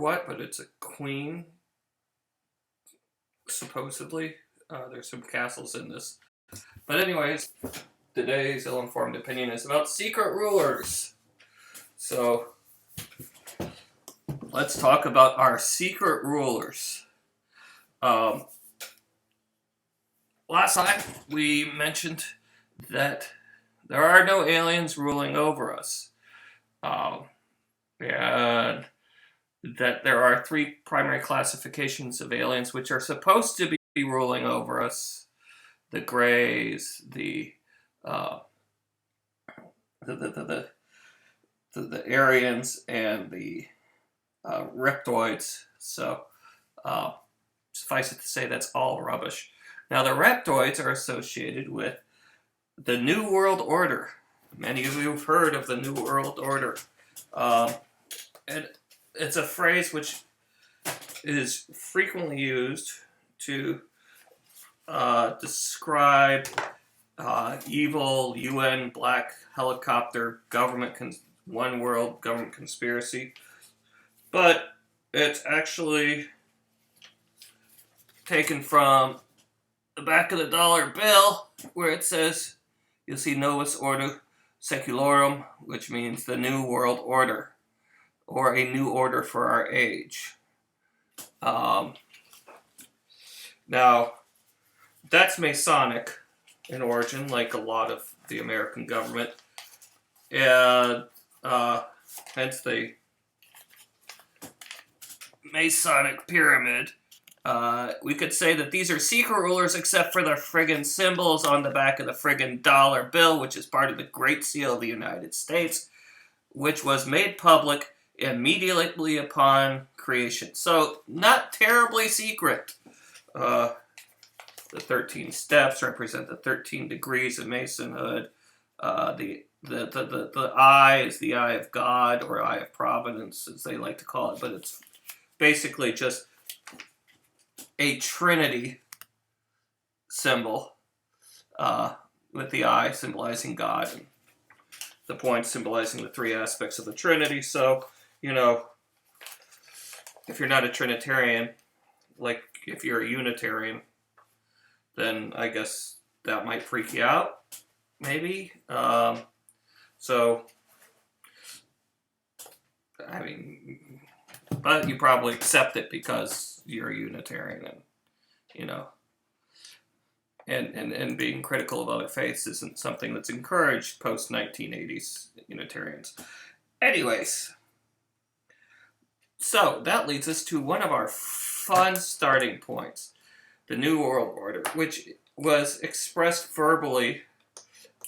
what, but it's a queen, supposedly. There's some castles in this. But anyways, today's ill-informed opinion is about secret rulers. So, let's talk about our secret rulers. Last time we mentioned that there are no aliens ruling over us. And that there are three primary classifications of aliens which are supposed to be ruling over us: the Greys, the Aryans, and the Reptoids. So suffice it to say, that's all rubbish. Now, the Reptoids are associated with the New World Order. Many of you have heard of the New World Order. And it's a phrase which is frequently used to describe evil UN black helicopter government, one world government conspiracy. But it's actually taken from the back of the dollar bill, where it says, you'll see Novus Ordo Secularum, which means the New World Order, or a new order for our age. Now, that's Masonic in origin, like a lot of the American government, and hence the Masonic pyramid. We could say that these are secret rulers except for the friggin' symbols on the back of the friggin' dollar bill, which is part of the Great Seal of the United States, which was made public immediately upon creation. So, not terribly secret. The 13 steps represent the 13 degrees of Masonhood. The eye is the eye of God, or eye of providence, as they like to call it, but it's basically just a Trinity symbol, with the eye symbolizing God and the point symbolizing the three aspects of the Trinity. So, if you're not a Trinitarian, like if you're a Unitarian, then I guess that might freak you out, maybe. But you probably accept it because you're a Unitarian, and being critical of other faiths isn't something that's encouraged post-1980s Unitarians. Anyways, so that leads us to one of our fun starting points, the New World Order, which was expressed verbally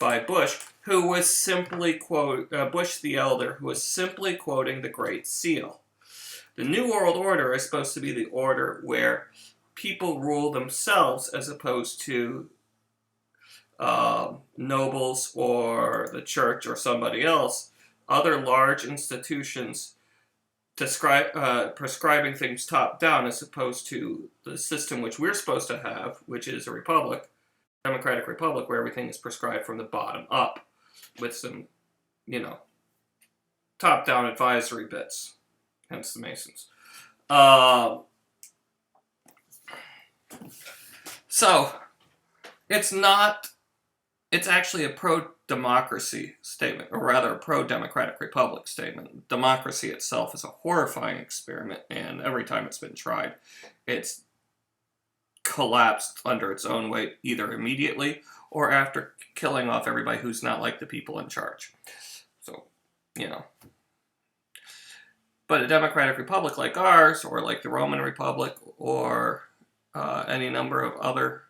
by Bush, who was simply Bush the Elder, who was simply quoting the Great Seal. The New World Order is supposed to be the order where people rule themselves as opposed to nobles or the church or somebody else, other large institutions prescribing things top down, as opposed to the system which we're supposed to have, which is a republic, democratic republic, where everything is prescribed from the bottom up with some, top down advisory bits, hence the Masons. So, it's actually a pro-democracy statement, or rather a pro-democratic republic statement. Democracy itself is a horrifying experiment, and every time it's been tried, it's collapsed under its own weight, either immediately or after killing off everybody who's not like the people in charge. So, But a democratic republic like ours, or like the Roman Republic, or any number of other,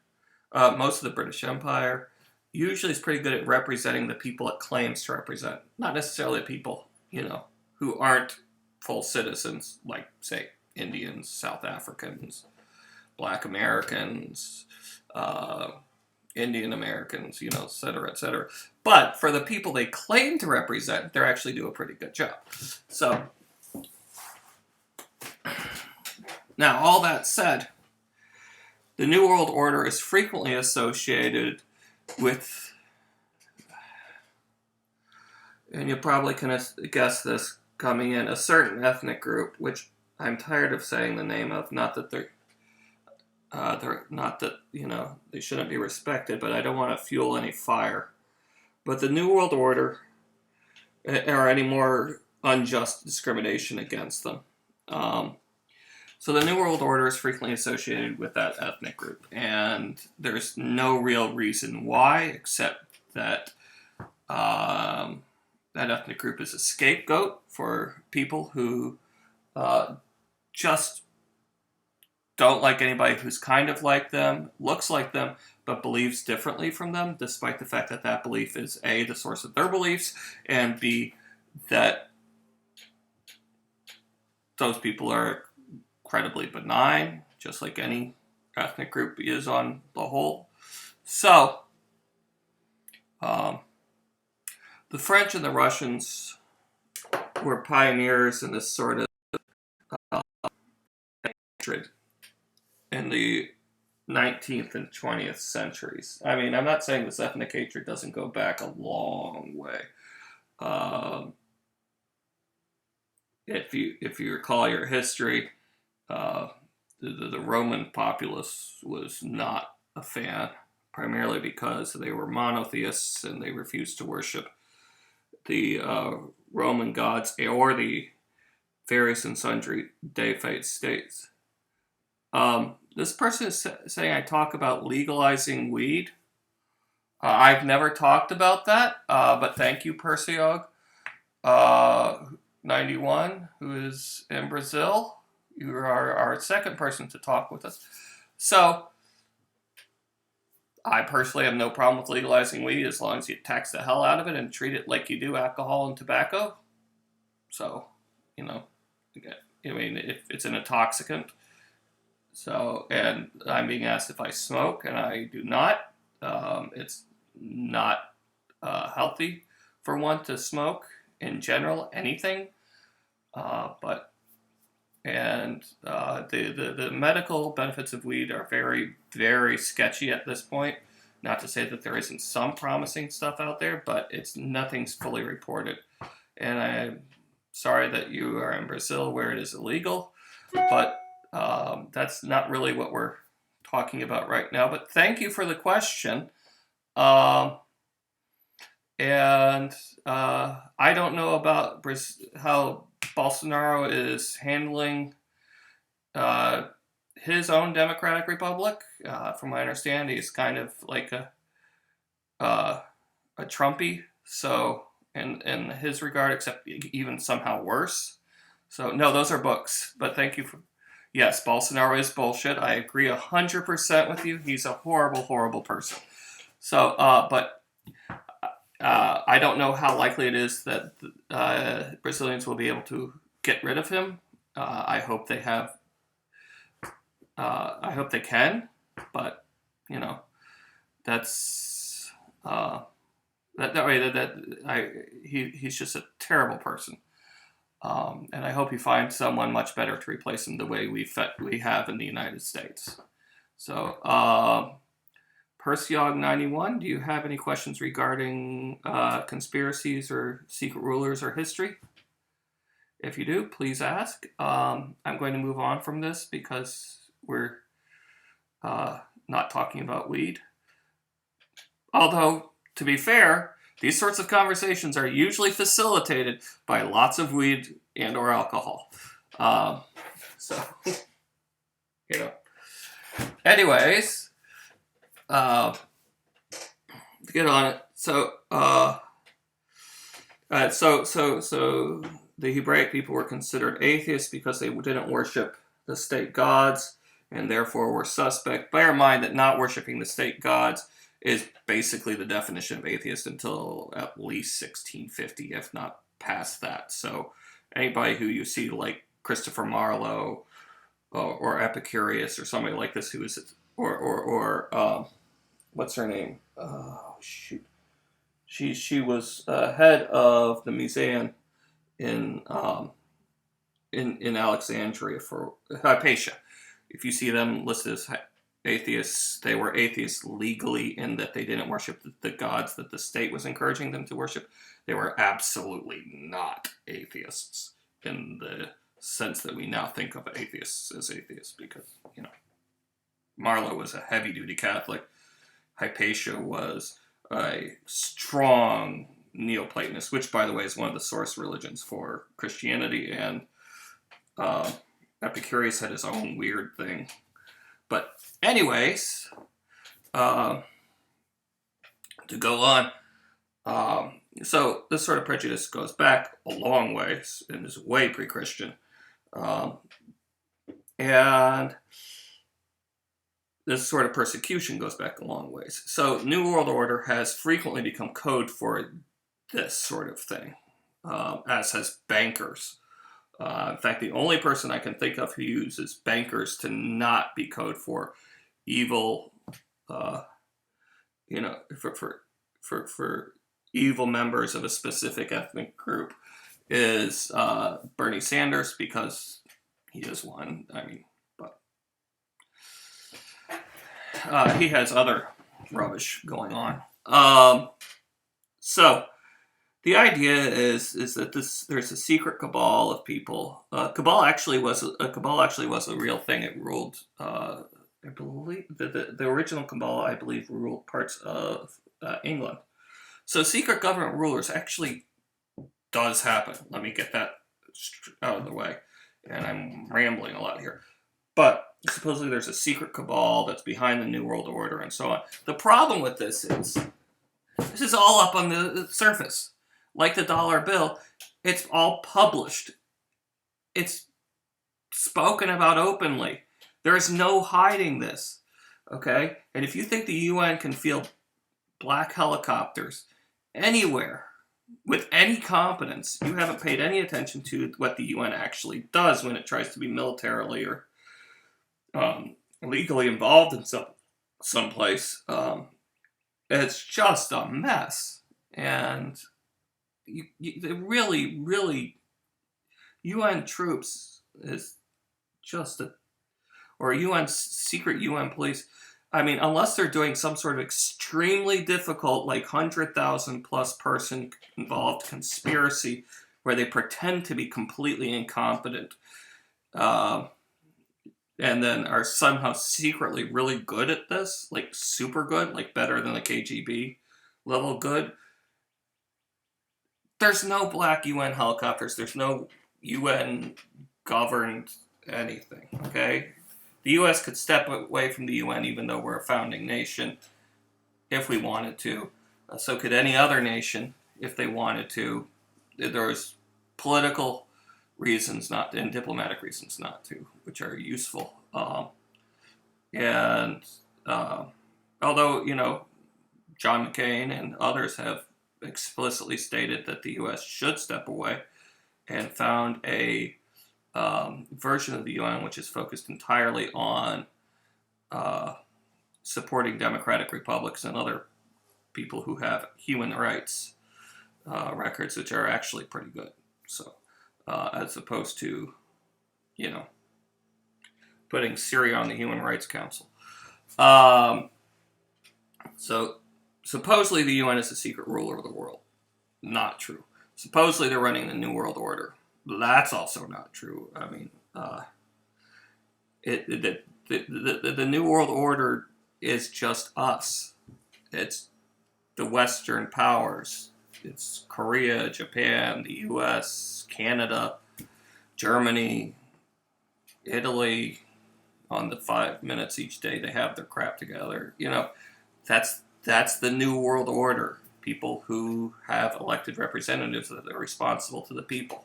most of the British Empire, usually is pretty good at representing the people it claims to represent. Not necessarily people, who aren't full citizens, like, say, Indians, South Africans, Black Americans, Indian Americans, et cetera, et cetera. But for the people they claim to represent, they actually do a pretty good job. So, now, all that said, the New World Order is frequently associated with, and you probably can guess this coming in, a certain ethnic group, which I'm tired of saying the name of, not that not that, they shouldn't be respected, but I don't want to fuel any fire. But the New World Order, or any more unjust discrimination against them. So the New World Order is frequently associated with that ethnic group, and there's no real reason why, except that that ethnic group is a scapegoat for people who just don't like anybody who's kind of like them, looks like them, but believes differently from them, despite the fact that that belief is A, the source of their beliefs, and B, that those people are incredibly benign, just like any ethnic group is on the whole. So, the French and the Russians were pioneers in this sort of hatred in the 19th and 20th centuries. I mean, I'm not saying this ethnic hatred doesn't go back a long way. If you recall your history, the Roman populace was not a fan, primarily because they were monotheists and they refused to worship the Roman gods or the various and sundry deified states. This person is saying I talk about legalizing weed. I've never talked about that, but thank you, Perseog. 91, who is in Brazil. You are our second person to talk with us. So, I personally have no problem with legalizing weed as long as you tax the hell out of it and treat it like you do alcohol and tobacco. So, again, if it's an intoxicant. So, and I'm being asked if I smoke, and I do not. It's not healthy for one to smoke in general, anything. The medical benefits of weed are very, very sketchy at this point. Not to say that there isn't some promising stuff out there, but nothing's fully reported. And I'm sorry that you are in Brazil where it is illegal, but that's not really what we're talking about right now. But thank you for the question. I don't know about how Bolsonaro is handling his own Democratic Republic. From my understanding, he's kind of like a Trumpy. So, in his regard, except even somehow worse. So, no, those are books. But thank you for. Yes, Bolsonaro is bullshit. I agree 100% with you. He's a horrible, horrible person. So, but I don't know how likely it is that Brazilians will be able to get rid of him. I hope they have. I hope they can, but that's he's just a terrible person, and I hope he finds someone much better to replace him the way we have in the United States. So, Perseog 91, do you have any questions regarding conspiracies or secret rulers or history? If you do, please ask. I'm going to move on from this because we're not talking about weed. Although, to be fair, these sorts of conversations are usually facilitated by lots of weed and or alcohol. Anyways, to get on it. So the Hebraic people were considered atheists because they didn't worship the state gods and therefore were suspect. Bear in mind that not worshiping the state gods is basically the definition of atheist until at least 1650, if not past that. So anybody who you see like Christopher Marlowe or Epicurus or somebody like this who is, or what's her name? Oh, shoot. She was head of the museum in Alexandria for Hypatia. If you see them listed as atheists, they were atheists legally in that they didn't worship the gods that the state was encouraging them to worship. They were absolutely not atheists in the sense that we now think of atheists as atheists, because, Marlowe was a heavy-duty Catholic. Hypatia was a strong Neoplatonist, which, by the way, is one of the source religions for Christianity, and Epicurus had his own weird thing. But anyways, to go on, so this sort of prejudice goes back a long ways and is way pre-Christian. And this sort of persecution goes back a long ways. So New World Order has frequently become code for this sort of thing, as has bankers. In fact, the only person I can think of who uses bankers to not be code for evil, for evil members of a specific ethnic group is Bernie Sanders, because he is one. I mean, but he has other rubbish going on. So the idea is that there's a secret cabal of people. Cabal actually was a real thing. It ruled. I believe the original cabal, I believe, ruled parts of England. So secret government rulers actually does happen. Let me get that out of the way. And I'm rambling a lot here. But supposedly there's a secret cabal that's behind the New World Order and so on. The problem with this is all up on the surface. Like the dollar bill, it's all published. It's spoken about openly. There is no hiding this. Okay? And if you think the UN can field black helicopters anywhere with any competence, you haven't paid any attention to what the UN actually does when it tries to be militarily or legally involved in someplace. It's just a mess. And really, UN troops is just or UN secret UN police. I mean, unless they're doing some sort of extremely difficult, like 100,000 plus person involved conspiracy where they pretend to be completely incompetent, and then are somehow secretly really good at this, like super good, like better than the KGB level good. There's no black UN helicopters. There's no UN governed anything, okay? The U.S. could step away from the UN even though we're a founding nation if we wanted to. So could any other nation if they wanted to. There's political reasons not to, and diplomatic reasons not to, which are useful. Although, John McCain and others have explicitly stated that the U.S. should step away and found a version of the UN which is focused entirely on supporting democratic republics and other people who have human rights records, which are actually pretty good. So, as opposed to, putting Syria on the Human Rights Council. So, supposedly the UN is the secret ruler of the world. Not true. Supposedly they're running the New World Order. That's also not true. I mean, the New World Order is just us. It's the Western powers. It's Korea, Japan, the U.S., Canada, Germany, Italy. On the 5 minutes each day they have their crap together. That's the New World Order. People who have elected representatives that are responsible to the people.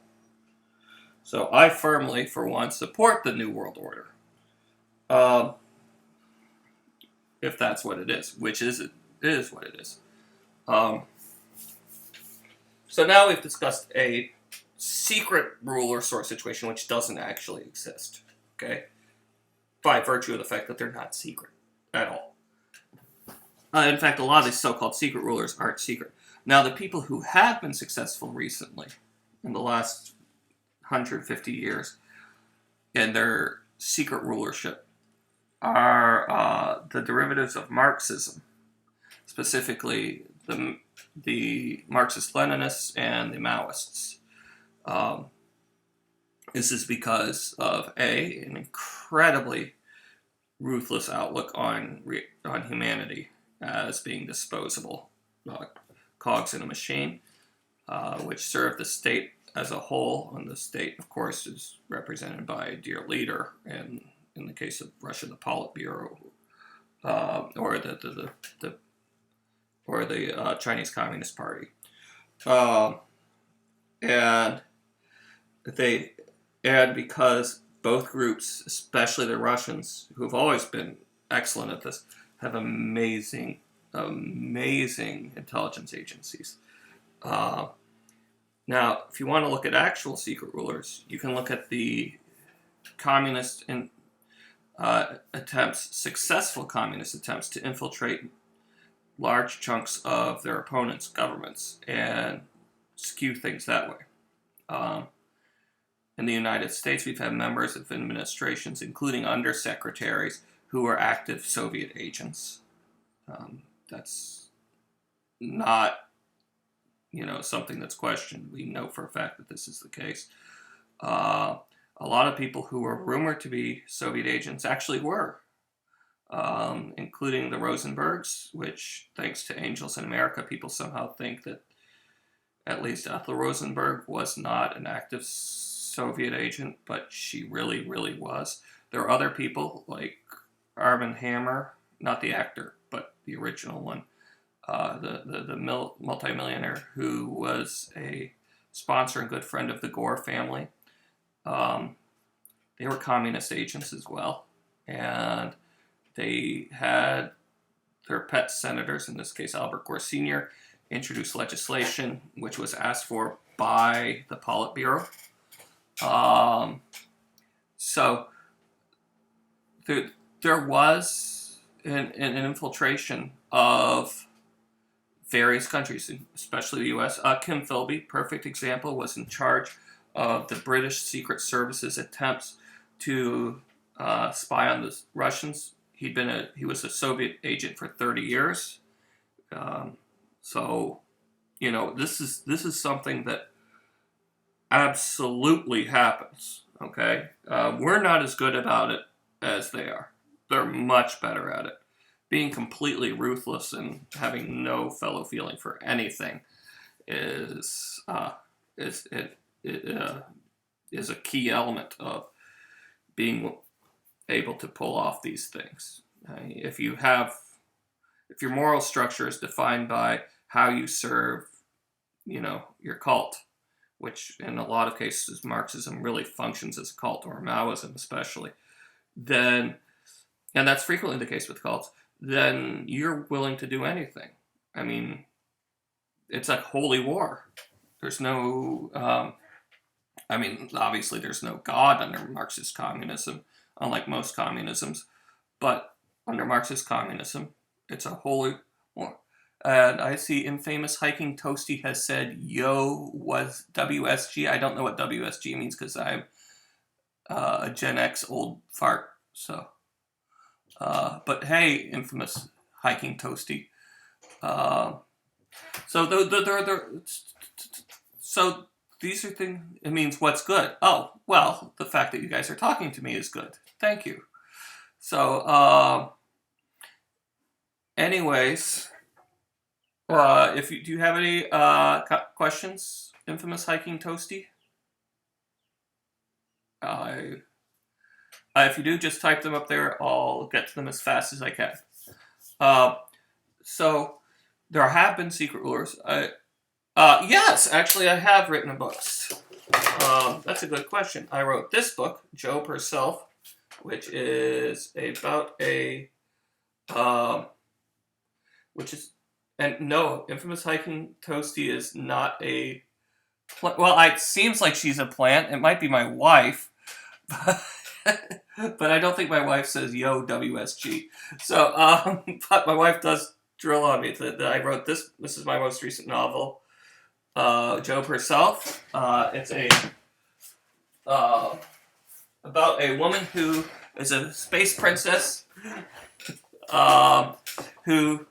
So I firmly, for one, support the New World Order. If that's what it is, which is it is what it is. So now we've discussed a secret ruler sort of situation which doesn't actually exist. Okay? By virtue of the fact that they're not secret at all. In fact, a lot of these so-called secret rulers aren't secret. Now, the people who have been successful recently, in the last 150 years, in their secret rulership, are the derivatives of Marxism, specifically the Marxist-Leninists and the Maoists. This is because of an incredibly ruthless outlook on humanity as being disposable cogs in a machine, which serve the state as a whole. And the state, of course, is represented by a dear leader, and in the case of Russia, the Politburo, or the Chinese Communist Party, and they and because both groups, especially the Russians, who have always been excellent at this, have amazing intelligence agencies. Now, if you want to look at actual secret rulers, you can look at the communist successful communist attempts to infiltrate large chunks of their opponents' governments and skew things that way. In the United States, we've had members of administrations, including undersecretaries, who were active Soviet agents. That's not, something that's questioned. We know for a fact that this is the case. A lot of people who were rumored to be Soviet agents actually were, including the Rosenbergs, which, thanks to Angels in America, people somehow think that at least Ethel Rosenberg was not an active Soviet agent, but she really, really was. There are other people like Armand Hammer, not the actor, but the original one, the multimillionaire who was a sponsor and good friend of the Gore family. They were communist agents as well, and they had their pet senators, in this case Albert Gore Sr., introduce legislation which was asked for by the Politburo. So there was an infiltration of various countries, especially the U.S. Kim Philby, perfect example, was in charge of the British Secret Service's attempts to spy on the Russians. He was a Soviet agent for 30 years. So, this is something that absolutely happens, okay? We're not as good about it as they are. They're much better at it. Being completely ruthless and having no fellow feeling for anything is a key element of being able to pull off these things. If your moral structure is defined by how you serve, your cult, which in a lot of cases Marxism really functions as a cult, or Maoism especially, and that's frequently the case with cults, then you're willing to do anything. I mean, it's like holy war. There's no, obviously there's no God under Marxist communism, unlike most communisms, but under Marxist communism, it's a holy war. And I see infamous Hiking Toasty has said, yo, was WSG. I don't know what WSG means because I'm a Gen X old fart. So, but hey, infamous Hiking Toasty. So these are things, it means what's good. Oh, well, the fact that you guys are talking to me is good. Thank you. So, anyways, do you have any questions, infamous Hiking Toasty? If you do, just type them up there. I'll get to them as fast as I can. So there have been secret rulers. Yes, actually, I have written books. That's a good question. I wrote this book, Job Herself, which is about and no, infamous Hiking Toasty is not a well, it seems like she's a plant. It might be my wife, but I don't think my wife says yo WSG. So, but my wife does drill on me that I wrote this. This is my most recent novel, Job Herself. It's about a woman who is a space princess who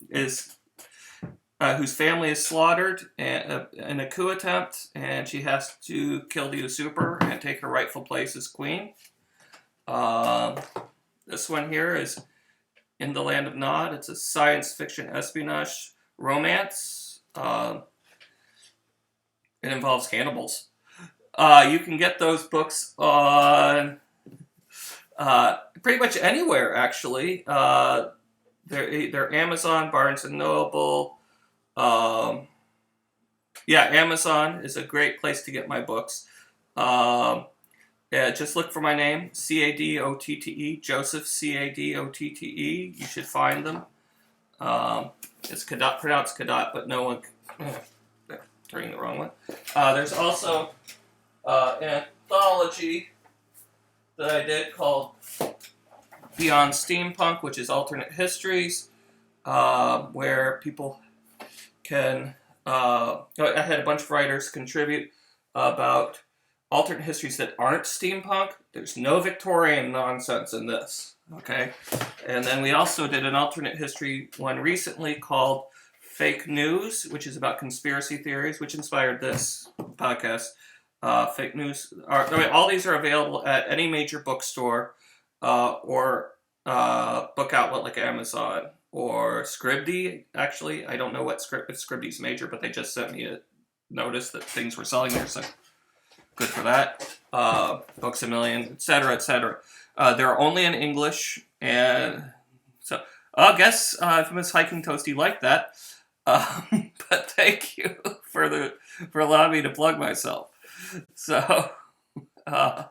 is whose family is slaughtered in a coup attempt, and she has to kill the usurper and take her rightful place as queen. This one here is In the Land of Nod. It's a science fiction espionage romance. It involves cannibals. You can get those books on pretty much anywhere, actually. They're Amazon, Barnes and Noble. Yeah, Amazon is a great place to get my books. Yeah, just look for my name, Cadotte, Joseph, Cadotte. You should find them. It's Cadotte, pronounced Cadotte, but no one... turning the wrong one. There's also an anthology that I did called Beyond Steampunk, which is alternate histories, where people can... I had a bunch of writers contribute about alternate histories that aren't steampunk. There's no Victorian nonsense in this, okay? And then we also did an alternate history one recently called Fake News, which is about conspiracy theories, which inspired this podcast. Fake news. All these are available at any major bookstore or book outlet like Amazon or Scribd. Actually, I don't know what if Scribd's major, but they just sent me a notice that things were selling there, so good for that. Books a Million, etc., etc. They're only in English, and so I guess if Miss Hiking Toasty liked that. But thank you for allowing me to plug myself. So, yeah,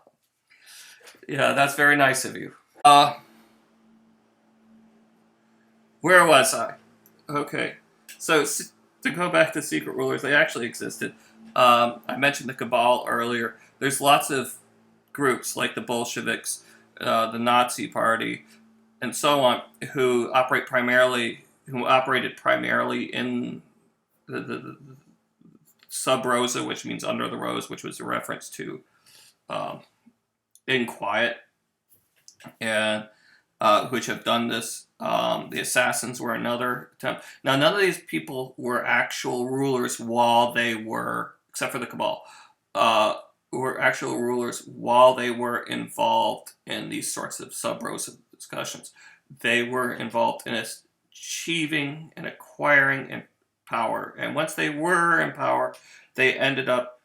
that's very nice of you. Where was I? Okay, so to go back to secret rulers, they actually existed. I mentioned the Cabal earlier. There's lots of groups like the Bolsheviks, the Nazi Party, and so on, who operated primarily in the Sub Rosa, which means under the rose, which was a reference to In Quiet, and which have done this. The Assassins were another attempt. Now, none of these people were actual rulers while they were, except for the Cabal, were actual rulers while they were involved in these sorts of Sub Rosa discussions. They were involved in achieving and acquiring in power, and once they were in power, they ended up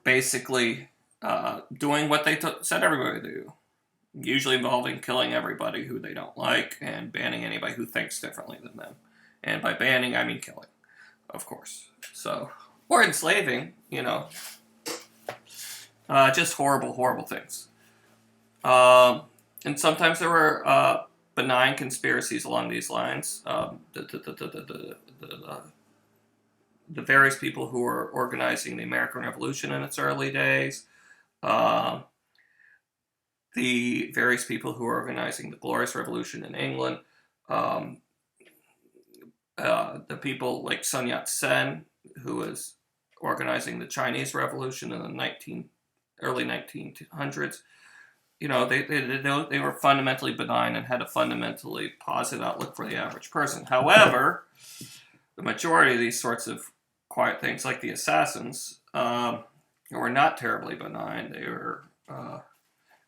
basically doing what they said everybody to do, usually involving killing everybody who they don't like and banning anybody who thinks differently than them. And by banning, I mean killing, of course. So, or enslaving, just horrible, horrible things. And sometimes there were benign conspiracies along these lines. The various people who were organizing the American Revolution in its early days. The various people who were organizing the Glorious Revolution in England. The people like Sun Yat-sen, who was organizing the Chinese Revolution in the early 1900s. They were fundamentally benign and had a fundamentally positive outlook for the average person. However, the majority of these sorts of quiet things, like the Assassins, were not terribly benign. They were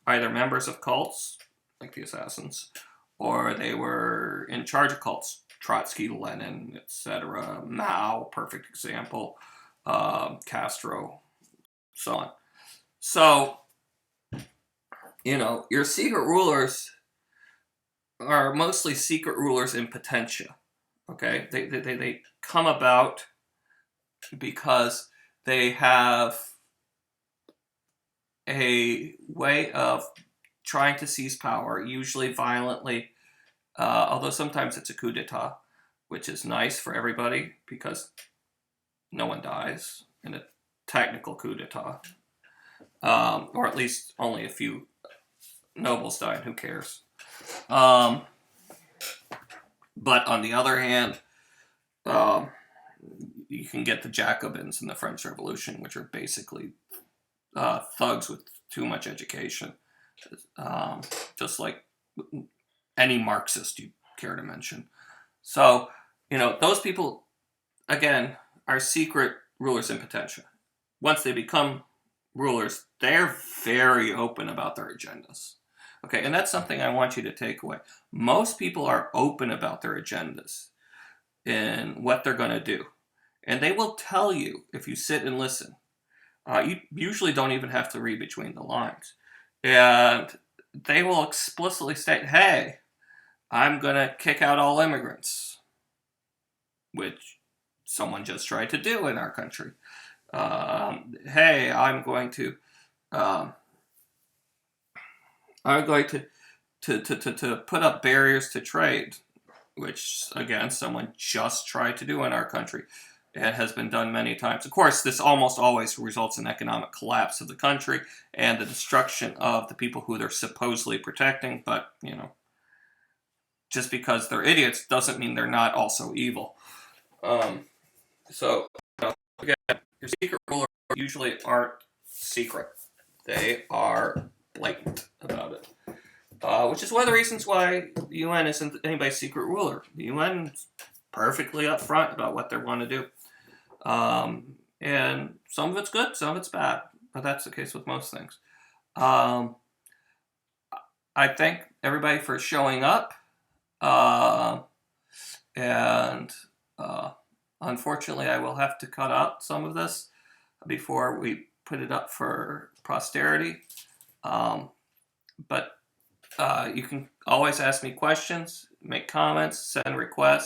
either members of cults, like the Assassins, or they were in charge of cults. Trotsky, Lenin, etc. Mao, perfect example. Castro, so on. So, your secret rulers are mostly secret rulers in potentia. Okay, they come about because they have a way of trying to seize power, usually violently, although sometimes it's a coup d'etat, which is nice for everybody because no one dies in a technical coup d'etat. Or at least only a few nobles die, and who cares? But on the other hand, you can get the Jacobins in the French Revolution, which are basically thugs with too much education. just like any Marxist you care to mention. So, those people, again, are secret rulers in potential. Once they become rulers, they're very open about their agendas. Okay, and that's something I want you to take away. Most people are open about their agendas and what they're going to do. And they will tell you if you sit and listen. You usually don't even have to read between the lines. And they will explicitly state, hey, I'm going to kick out all immigrants, which someone just tried to do in our country. Hey, I'm going to put up barriers to trade, which again someone just tried to do in our country. It has been done many times. Of course, this almost always results in economic collapse of the country and the destruction of the people who they're supposedly protecting. But just because they're idiots doesn't mean they're not also evil. So again, your secret rulers usually aren't secret. They are blatant about it. Which is one of the reasons why the UN isn't anybody's secret ruler. The UN is perfectly upfront about what they want to do. And some of it's good, some of it's bad. But that's the case with most things. I thank everybody for showing up. And unfortunately, I will have to cut out some of this before we put it up for posterity. But you can always ask me questions, make comments, send requests.